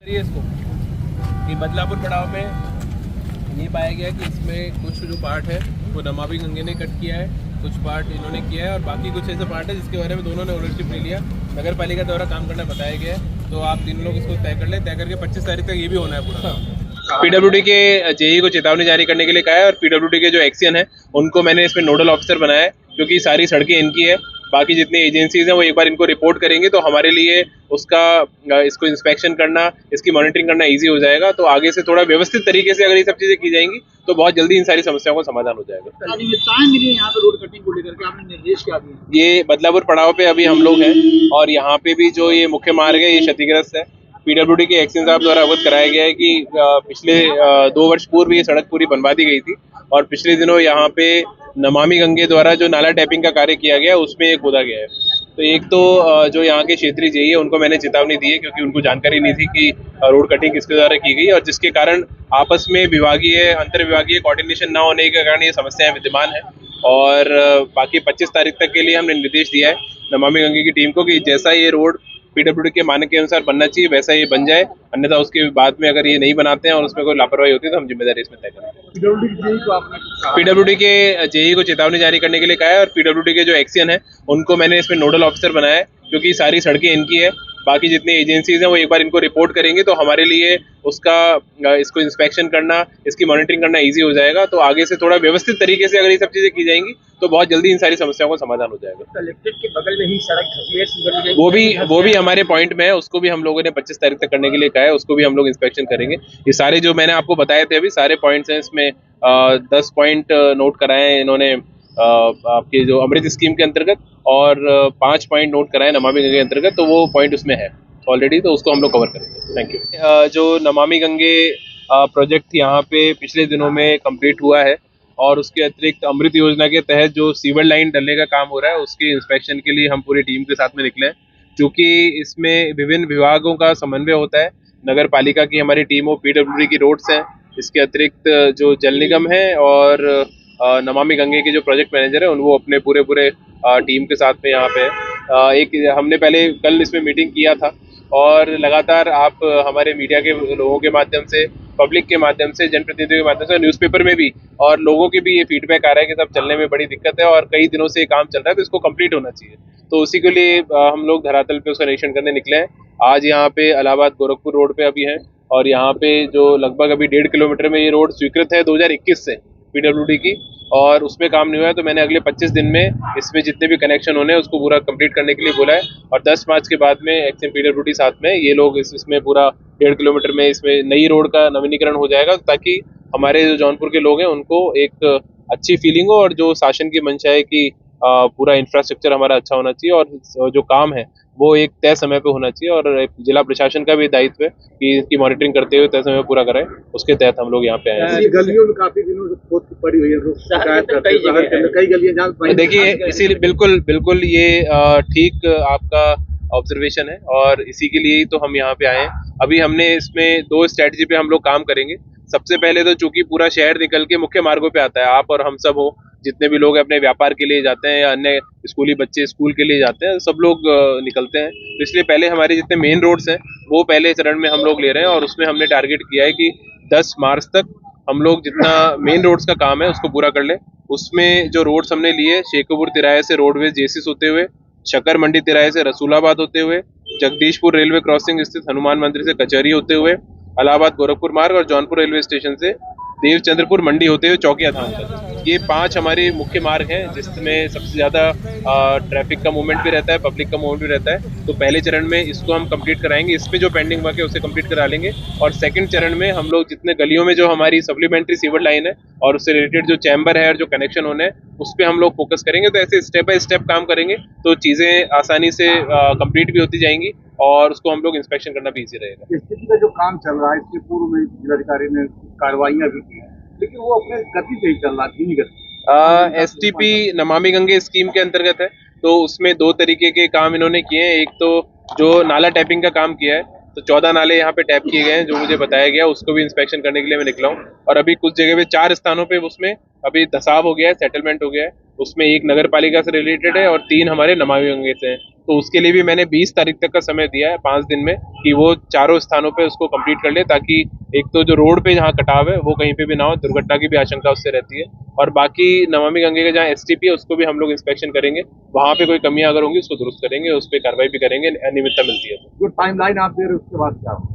इसको ये बदलापुर पड़ाव में ये पाया गया कि इसमें कुछ जो पार्ट है वो नमामि गंगे ने कट किया है, कुछ पार्ट इन्होंने किया है और बाकी कुछ ऐसे पार्ट है जिसके बारे में दोनों ने ओनरशिप ले लिया। नगर पालिका द्वारा काम करना बताया गया है, तो आप तीन लोग इसको तय कर लें। तय करके 25 तारीख तक ये भी होना है पूरा। पीडब्ल्यूडी के जेई को चेतावनी जारी करने के लिए कहा है और पीडब्ल्यूडी के जो एक्सीएन है उनको मैंने इसमें नोडल ऑफिसर बनाया है, क्योंकि सारी सड़कें इनकी है। बाकी जितनी एजेंसीज हैं वो एक बार इनको रिपोर्ट करेंगे तो हमारे लिए उसका इसको इंस्पेक्शन करना, इसकी मॉनिटरिंग करना इजी हो जाएगा। तो आगे से थोड़ा व्यवस्थित तरीके से अगर ये सब चीजें की जाएंगी तो बहुत जल्दी इन सारी समस्याओं का समाधान हो जाएगा। मिली यहाँ पे रोड कटिंग को लेकर के आपने निर्देश क्या दिए? ये बदलापुर पड़ाव पे अभी हम लोग हैं और यहाँ पे भी जो ये मुख्य मार्ग है ये क्षतिग्रस्त है। पीडब्ल्यूडी के एक्सीएन साहब द्वारा अवगत कराया गया है कि पिछले 2 वर्ष पूर्व ये सड़क पूरी बनवा दी गई थी और पिछले दिनों यहाँ पे नमामि गंगे द्वारा जो नाला टैपिंग का कार्य किया गया उसमें एक खोदा गया है। तो एक तो जो यहाँ के क्षेत्रीय जेई है उनको मैंने चेतावनी दी है, क्योंकि उनको जानकारी नहीं थी कि रोड कटिंग किसके द्वारा की गई और जिसके कारण आपस में विभागीय अंतर विभागीय कोऑर्डिनेशन न होने के कारण ये समस्याएं विद्यमान है। और बाकी 25 तारीख तक के लिए हमने निर्देश दिया है नमामि गंगे की टीम को कि जैसा ये रोड पीडब्ल्यूडी के मानक के अनुसार बनना चाहिए वैसा ये बन जाए, अन्यथा उसके बाद में अगर ये नहीं बनाते हैं और उसमें कोई लापरवाही होती है तो हम जिम्मेदारी इसमें तय करेंगे। पीडब्ल्यूडी के जेई को चेतावनी जारी करने के लिए कहा है और पीडब्ल्यूडी के जो एक्सीएन है उनको मैंने इसमें नोडल ऑफिसर बनाया है, क्योंकि सारी सड़कें इनकी है। बाकी जितनी एजेंसीज हैं वो एक बार इनको रिपोर्ट करेंगे तो हमारे लिए उसका इसको इंस्पेक्शन करना, इसकी मॉनिटरिंग करना इजी हो जाएगा। तो आगे से थोड़ा व्यवस्थित तरीके से अगर ये सब चीजें की जाएंगी तो बहुत जल्दी इन सारी समस्याओं का समाधान हो जाएगा। कलेक्ट्रेट के बगल में ही सड़क वो भी हमारे पॉइंट में है, उसको भी हम लोगों ने 25 तारीख तक करने के लिए कहा है, उसको भी हम लोग इंस्पेक्शन करेंगे। ये सारे जो मैंने आपको बताए थे अभी सारे पॉइंट्स हैं, इसमें 10 पॉइंट नोट कराए हैं इन्होंने आपके जो अमृत स्कीम के अंतर्गत और 5 पॉइंट नोट कराए नमामि गंगे के अंतर्गत, तो वो पॉइंट उसमें है ऑलरेडी, तो उसको हम लोग कवर करेंगे। Thank you. जो नमामि गंगे प्रोजेक्ट यहाँ पे पिछले दिनों में कंप्लीट हुआ है और उसके अतिरिक्त अमृत योजना के तहत जो सीवर लाइन डलने का काम हो रहा है उसके इंस्पेक्शन के लिए हम पूरी टीम के साथ में निकले हैं। चूँकि इसमें विभिन्न विभागों का समन्वय होता है, नगर पालिका की हमारी टीम हो, पीडब्ल्यूडी की रोड्स हैं, इसके अतिरिक्त जो जल निगम है और नमामि गंगे के जो प्रोजेक्ट मैनेजर है वो अपने पूरे टीम के साथ में यहाँ पे है। एक हमने पहले कल इसमें मीटिंग किया था और लगातार आप हमारे मीडिया के लोगों के माध्यम से, पब्लिक के माध्यम से, जनप्रतिनिधियों के माध्यम से, न्यूज़पेपर में भी और लोगों के भी ये फीडबैक आ रहा है कि सब चलने में बड़ी दिक्कत है और कई दिनों से ये काम चल रहा है तो इसको कंप्लीट होना चाहिए। तो उसी के लिए हम लोग धरातल पे उसका निरीक्षण करने निकले हैं। आज यहाँ पे इलाहाबाद गोरखपुर रोड पे अभी हैं और यहाँ पे जो लगभग अभी 1.5 किलोमीटर में ये रोड स्वीकृत है 2021 से पीडब्ल्यूडी की, और उसमें काम नहीं हुआ है। तो मैंने अगले 25 दिन में इसमें जितने भी कनेक्शन होने हैं उसको पूरा कंप्लीट करने के लिए बोला है और 10 मार्च के बाद में एक्सीएन पीडब्ल्यूडी साथ में ये लोग इसमें पूरा 1.5 किलोमीटर में इसमें नई रोड का नवीनीकरण हो जाएगा, ताकि हमारे जो जौनपुर के लोग हैं उनको एक अच्छी फीलिंग हो और जो शासन की मंशा है कि पूरा इंफ्रास्ट्रक्चर हमारा अच्छा होना चाहिए और जो काम है वो एक तय समय पे होना चाहिए और जिला प्रशासन का भी दायित्व है कि इसकी मॉनिटरिंग करते हुए तय समय पूरा कराएं। उसके तहत हम लोग यहाँ पे आए हैं। गलियों में काफी दिनों से खोद पड़ी हुई है, कई गलियां देखिए इसीलिए बिल्कुल ये ठीक आपका ऑब्जर्वेशन है और इसी के लिए ही तो हम यहाँ पे आए हैं। अभी हमने इसमें 2 स्ट्रेटजी पे हम लोग काम करेंगे। सबसे पहले तो चूंकि पूरा शहर निकल के मुख्य मार्गों पे आता है, आप और हम सब हो, जितने भी लोग अपने व्यापार के लिए जाते हैं या अन्य स्कूली बच्चे स्कूल के लिए जाते हैं, सब लोग निकलते हैं। तो इसलिए पहले हमारे जितने मेन रोड्स हैं वो पहले चरण में हम लोग ले रहे हैं और उसमें हमने टारगेट किया है कि 10 मार्च तक हम लोग जितना मेन रोड्स का काम है उसको पूरा कर लें। उसमें जो रोड्स हमने लिए, शेखोपुर तिराहे से रोडवेज जेसिस होते हुए, शकर मंडी तिराहे से रसूलाबाद होते हुए, जगदीशपुर रेलवे क्रॉसिंग स्थित हनुमान मंदिर से कचहरी होते हुए, इलाहाबाद गोरखपुर मार्ग और जौनपुर रेलवे स्टेशन से देवचंद्रपुर मंडी होते हुए चौकिया धाम तक। ये 5 हमारे मुख्य मार्ग हैं जिसमें सबसे ज़्यादा ट्रैफिक का मूवमेंट भी रहता है, पब्लिक का मूवमेंट भी रहता है। तो पहले चरण में इसको हम कंप्लीट कराएंगे, इस पे जो पेंडिंग वर्क है उसे कंप्लीट करा लेंगे और सेकंड चरण में हम लोग जितने गलियों में जो हमारी सप्लीमेंट्री सीवर लाइन है और उससे रिलेटेड जो चैम्बर है और जो कनेक्शन होने हैं उस पर हम लोग फोकस करेंगे। तो ऐसे स्टेप बाय स्टेप काम करेंगे तो चीज़ें आसानी से कंप्लीट भी होती जाएंगी और उसको हम लोग इंस्पेक्शन करना भी ईजी रहेगा। स्थिति का जो काम चल रहा है इसके पूर्व में जिलाधिकारी ने कार्रवाइयां भी की, लेकिन वो अपने गति से ही चल रहा, धीमी गति। एसटीपी नमामि गंगे स्कीम के अंतर्गत है, तो उसमें 2 तरीके के काम इन्होंने किए हैं। एक तो जो नाला टैपिंग का काम किया है, तो 14 नाले यहाँ पे टैप किए गए हैं जो मुझे बताया गया, उसको भी इंस्पेक्शन करने के लिए मैं निकला हूँ और अभी कुछ जगह पे 4 स्थानों पे उसमें अभी धसाव हो गया है, सेटलमेंट हो गया है, उसमें एक नगर पालिका से रिलेटेड है और 3 हमारे नमामि गंगे से हैं। तो उसके लिए भी मैंने 20 तारीख तक का समय दिया है, 5 दिन में, कि वो चारों स्थानों पे उसको कंप्लीट कर ले, ताकि एक तो जो रोड पे जहाँ कटाव है वो कहीं पे भी ना हो, दुर्घटना की भी आशंका उससे रहती है। और बाकी नमामि गंगे का जहाँ एसटीपी है उसको भी हम लोग इंस्पेक्शन करेंगे, वहां पे कोई कमियां अगर होंगी उसको दुरुस्त करेंगे, उस पर कार्रवाई भी करेंगे अनियमितता मिलती है तो। जो टाइमलाइन आप दे रहे हो उसके बाद क्या होगा?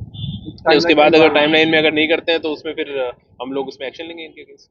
नहीं, उसके टाइमलाइन बाद के अगर बाद टाइमलाइन में अगर नहीं करते हैं तो उसमें फिर हम लोग उसमें एक्शन लेंगे इनके अगेंस्ट।